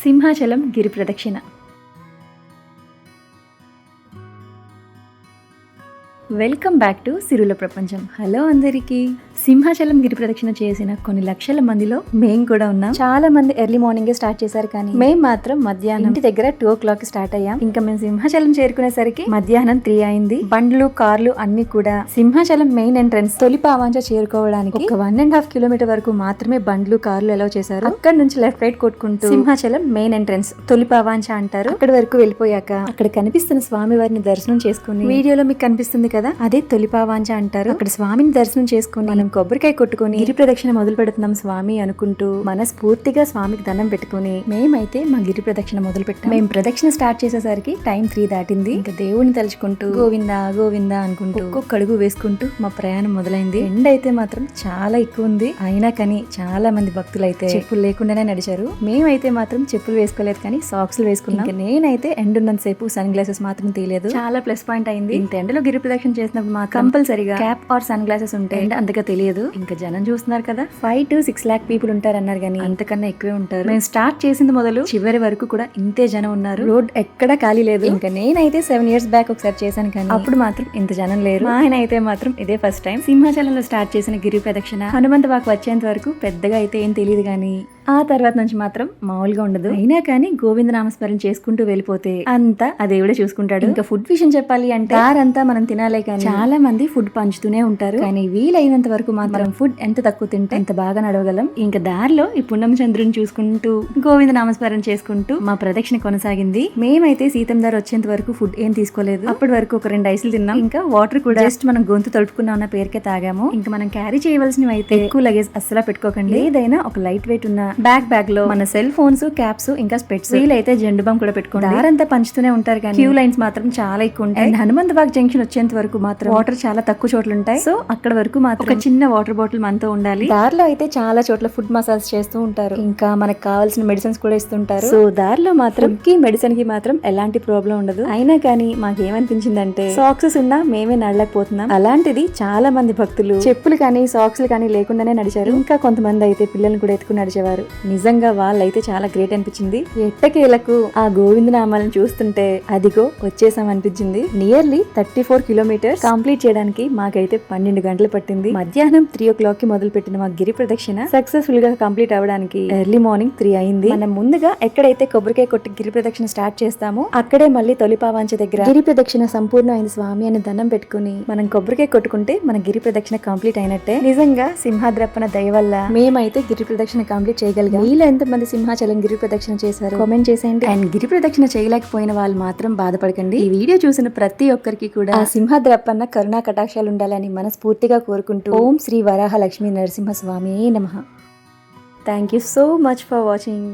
సింహాచలం గిరి ప్రదక్షిణ. Welcome back to సిరుల ప్రపంచం. హలో అందరికీ. సింహాచలం గిరి ప్రదక్షిణ చేసిన కొన్ని లక్షల మందిలో మేము కూడా ఉన్నాం. చాలా మంది ఎర్లీ మార్నింగ్ స్టార్ట్ చేశారు, కానీ మేము మాత్రం మధ్యాహ్నం ఇంటి దగ్గర 2 o'clock స్టార్ట్ అయ్యాం. ఇంకా మేము సింహాచలం చేరుకునేసరికి మధ్యాహ్నం 3 అయింది. బండ్లు, కార్లు అన్ని కూడా సింహాచలం మెయిన్ ఎంట్రన్స్ తొలి పావాంచ చేరుకోవడానికి ఒక 1.5 kilometer వరకు మాత్రమే బండ్లు, కార్లు అలౌ చేశారు. అక్కడ నుంచి లెఫ్ట్ రైట్ కొట్టుకుంటూ సింహాచలం మెయిన్ ఎంట్రన్స్ తొలి పావాంచ అంటారు. అక్కడి వరకు వెళ్ళిపోయాక అక్కడ కనిపిస్తున్న స్వామి వారిని దర్శనం చేసుకుని, వీడియోలో మీకు కనిపిస్తుంది కదా, అదే తొలి పావాంచ అంటారు. అక్కడ స్వామిని దర్శనం చేసుకుని మనం కొబ్బరికాయ కొట్టుకుని గిరి ప్రదక్షిణ మొదలు పెడుతున్నాం స్వామి అనుకుంటూ మనస్ఫూర్తిగా స్వామికి దండం పెట్టుకుని మేమైతే మా గిరి ప్రదక్షిణ మొదలు పెట్టాం. మేము ప్రదక్షిణ స్టార్ట్ చేసేసరికి టైం 3 దాటింది. ఇంకా దేవుడిని తలుచుకుంటూ గోవిందా గోవిందా అనుకుంటూ ఒక్కొక్క అడుగు వేసుకుంటూ మా ప్రయాణం మొదలైంది. ఎండ అయితే మాత్రం చాలా ఎక్కువ ఉంది. అయినా కానీ చాలా మంది భక్తులు అయితే చెప్పులు లేకుండానే నడిచారు. మేమైతే మాత్రం చెప్పులు వేసుకోలేదు, కానీ సాక్స్ వేసుకున్నాం. ఇంకా నేనైతే ఎండ ఉన్నంతసేపు సన్ గ్లాసెస్ మాత్రం తీయలేదు. చాలా ప్లస్ పాయింట్ అయింది. ఇంత ఎండలో గిరి ప్రదక్షిణ చేసినప్పుడు మాత్రం కంపల్సరీగా క్యాప్ ఆర్ సన్ గ్లాసెస్ ఉంటే అంతగా తెలియదు. ఇంకా జనం చూస్తున్నారు కదా, 5 to 6 lakh పీపుల్ ఉంటారు అన్నారు, కానీ అంతకన్నా ఎక్కువే ఉంటారు. మేము స్టార్ట్ చేసింది మొదలు చివరి వరకు కూడా ఇంతే జనం ఉన్నారు. రోడ్ ఎక్కడా ఖాళీ లేదు. ఇంకా నేనైతే 7 years బ్యాక్ ఒకసారి చేశాను, కానీ అప్పుడు మాత్రం ఇంత జనం లేరు. ఆయన అయితే మాత్రం ఇదే ఫస్ట్ టైం. సింహాచలంలో స్టార్ట్ చేసిన గిరి ప్రదక్షిణ హనుమంత వాక్ వచ్చేంత వరకు పెద్దగా అయితే ఏం తెలియదు, కానీ ఆ తర్వాత నుంచి మాత్రం మామూలుగా ఉండదు. అయినా కానీ గోవింద నామస్మరణ చేసుకుంటూ వెళ్ళిపోతే అంతా ఆ దేవుడే చూసుకుంటాడు. ఇంకా ఫుడ్ విషయం చెప్పాలి అంటే దారంతా మనం తినాలే, కానీ చాలా మంది ఫుడ్ పంచుతూనే ఉంటారు. కానీ వీలైనంత వరకు మాత్రం ఫుడ్ ఎంత తక్కువ తింటే అంత బాగా నడవగలం. ఇంకా దారిలో ఈ పున్నమ చంద్రుని చూసుకుంటూ గోవింద నామస్మరణ చేసుకుంటూ మా ప్రదక్షిణ కొనసాగింది. మేమైతే సీతం దారి వచ్చేంత వరకు ఫుడ్ ఏం తీసుకోలేదు. అప్పటి వరకు ఒక 2 ఐస్లు తిన్నాం. ఇంకా వాటర్ కూడా జస్ట్ మనం గొంతు తడుపుకున్నా ఉన్న పేరుకే తాగాము. ఇంకా మనం క్యారీ చేయవలసినవి అయితే ఎక్కువ లగేజ్ అస్సలు పెట్టుకోకండి. ఏదైనా ఒక లైట్ వెయిట్ ఉన్న బ్యాగ్ లో మన సెల్ ఫోన్స్, క్యాప్స్, ఇంకా స్పెట్స్, వీలైతే జెండు బాంబ్ కూడా పెట్టుకోండి. దారంతా పంచుతూనే ఉంటారు, కానీ క్యూ లైన్స్ మాత్రం చాలా ఎక్కువ ఉంటాయి. హనుమంత బాగ్ జంక్షన్ వచ్చేంత వరకు మాత్రం వాటర్ చాలా తక్కువ చోట్ల ఉంటాయి. సో అక్కడ వరకు మాత్రం ఒక చిన్న వాటర్ బాటిల్ మనతో ఉండాలి. దారిలో అయితే చాలా చోట్ల ఫుడ్ మసాజ్ చేస్తూ ఉంటారు. ఇంకా మనకు కావాల్సిన మెడిసిన్స్ కూడా ఇస్తుంటారు. సో దారిలో మాత్రం మెడిసిన్ కి మాత్రం ఎలాంటి ప్రాబ్లం ఉండదు. అయినా కానీ మాకేమనిపించిందంటే సాక్సెస్ ఉన్నా మేమే నడలేకపోతున్నాం. అలాంటిది చాలా మంది భక్తులు చెప్పులు కానీ సాక్స్లు కానీ లేకుండానే నడిచారు. ఇంకా కొంతమంది అయితే పిల్లల్ని కూడా ఎత్తుకుని నడిచేవారు. నిజంగా వాళ్ళైతే చాలా గ్రేట్ అనిపించింది. ఎట్టకేలకు ఆ గోవింద నామాలను చూస్తుంటే అదిగో వచ్చేసాం అనిపించింది. నియర్లీ 34 kilometers కంప్లీట్ చేయడానికి మాకైతే 12 గంటలు పట్టింది. మధ్యాహ్నం 3 o'clock కి మొదలు పెట్టిన మా గిరి ప్రదక్షిణ సక్సెస్ఫుల్ గా కంప్లీట్ అవ్వడానికి ఎర్లీ మార్నింగ్ 3 అయింది. మనం ముందుగా ఎక్కడైతే కొబ్బరికాయ కొట్టి గిరి ప్రదక్షిణ స్టార్ట్ చేస్తామో అక్కడే మళ్ళీ తొలి పావాంచ దగ్గర గిరి ప్రదక్షిణ సంపూర్ణమైన స్వామి అని దండం పెట్టుకుని మనం కొబ్బరికాయ కొట్టుకుంటే మన గిరి ప్రదక్షిణ కంప్లీట్ అయినట్టే. నిజంగా సింహాద్రప్పన దయ వల్ల మేమైతే గిరి ప్రదక్షిణ కంప్లీట్ చేయగలిగాం. మీలో ఎంతమంది సింహాచలం గిరి ప్రదక్షిణ చేశారు కామెంట్ చేసేయండి. అండ్ గిరి ప్రదక్షిణ చేయలేకపోయిన వాళ్ళు మాత్రం బాధపడకండి. ఈ వీడియో చూసిన ప్రతి ఒక్కరికి కూడా ఆ సింహాద్రప్పన్న కరుణా కటాక్షాలు ఉండాలని మనస్ఫూర్తిగా కోరుకుంటూ ఓం శ్రీ వరాహ లక్ష్మీ నరసింహ స్వామి నమః. Thank you so much for watching.